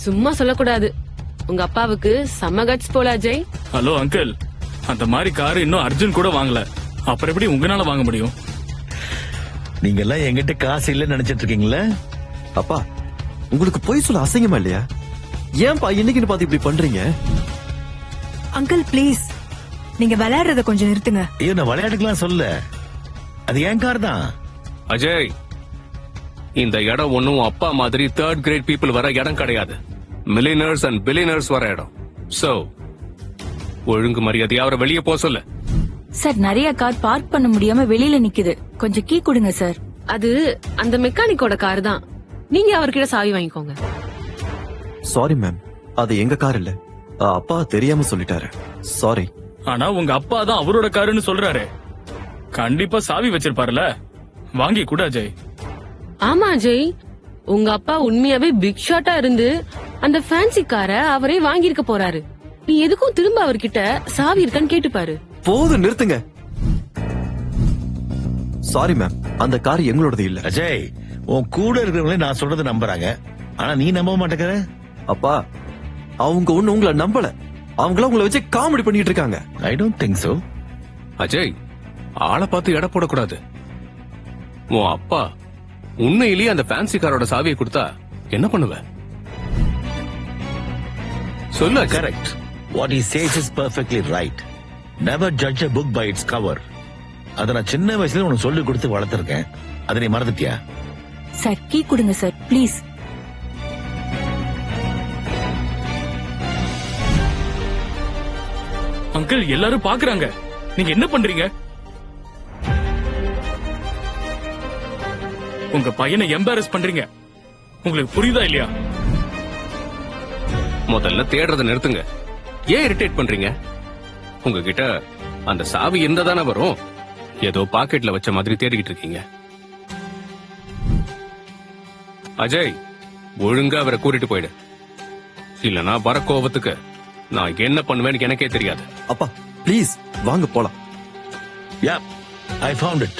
சும்மா சொல்லக்கூடாது. உங்க அப்பாவுக்கு செம்ம கட்ஸ் போல அஜய். ஹலோ அங்கிள், அந்த மாதிரி கார் இன்னும் அர்ஜுன் கூட வாங்கல, அப்புறம் எப்படி உங்களால வாங்க முடியும்? நீங்க எல்லாம் எங்கிட்ட காசு இல்லன்னு நினைச்சிட்டு இருக்கீங்களா? அப்பா, உங்களுக்கு பொய் சொல்ல அசிங்கமா இல்லையா? ஏன்பா இன்னைக்கு பார்த்து இப்படி பண்றீங்க? அங்கிள் ப்ளீஸ், நீங்க விளையாடுறத கொஞ்சம் நிறுத்துங்க. ஐயோ, நான் விளையாட்டுக்கெல்லாம் சொல்ல, அது என் கார் தான். அஜய், இந்த இடம் ஒன்னும் அப்பா மாதிரி தேர்ட் கிரேட் பீப்புள் வர இடம் கிடையாது. மில்லியனர்ஸ் அண்ட் பில்லியனர்ஸ் வர இடம். சோ ஒழுங்கு மரியாதையா அவரை வெளியே போக சொல்லு. சார், நிறைய கார் பார்க் பண்ண முடியாம வெளியில நிக்குது, கொஞ்சம் கீ கொடுங்க சார். அது அந்த மெக்கானிக்கோட கார் தான், நீங்க அவர்கிட்ட சாவி வாங்கிக்கோங்க. சாரி மேம், அது எங்க கார் இல்ல, அப்பா தெரியாம சொல்லிட்டாரு. சாரி. ஆனா உங்க அப்பா தான் அவரோட காருன்னு சொல்றாரு, கண்டிப்பா சாவி வச்சிருப்பாருல, வாங்கி கூட அஜய். ஆமா அஜய், உங்க அப்பா உண்மையாவே பிக் ஷாட்டா இருந்து அந்த ஃபேன்சி காரை அவரே வாங்கியிருக்க போறாரு. நீ எதுக்கும் திரும்ப அவர்கிட்ட சாவி இருக்கான்னு கேட்டுப்பாரு. போதும், நிறுத்துங்க. சாரி மேம், அந்த கார் எங்களோடது இல்ல. அஜய், உன் கூட இருக்கிறவங்களே நான் சொல்றதை நம்புறாங்க, ஆனா நீ நம்ப மாட்டேங்கிற. அப்பா, அவங்க ஒண்ணு உங்களை நம்பல, அவங்கள உங்களை வச்சு காமெடி பண்ணிட்டு இருக்காங்க. I don't think so. Ajay, ஆளை பார்த்து எடை போடக்கூடாது. உன் அப்பா உண்மையிலேயே அந்த ஃபேன்சி காரோட சாவியை கொடுத்தா என்ன பண்ணுவ? சொல்லு. Correct. What he says is perfectly right. Never judge a book by its cover. அத நான் சின்ன வயசுல உனக்கு சொல்லி கொடுத்து வளர்த்திருக்கேன், அதை நீ மறந்துட்டியா? சார், கீ கொடுங்க சார் ப்ளீஸ். அங்கிள், எல்லாரும் பாக்குறாங்க, நீங்க என்ன பண்றீங்க? உங்க பையனை எம்பாரஸ் பண்றீங்க, உங்களுக்கு புரியுதா இல்லையா? முதல்ல தேடுறத நிறுத்துங்க. ஏன் இரிட்டேட் பண்றீங்க? உங்ககிட்ட அந்த சாவி இருந்தா தானே வரும். ஏதோ பாக்கெட்ல வச்ச மாதிரி தேடிக்கிட்டு இருக்கீங்க. அஜய், ஒழுங்கா அவரை கூட்டிட்டு போயிடு, இல்லனா வர கோபத்துக்கு நான் என்ன பண்ணுவேன்னு எனக்கே தெரியாது. அப்பா ப்ளீஸ் வாங்க போலாம். Yeah, I found it.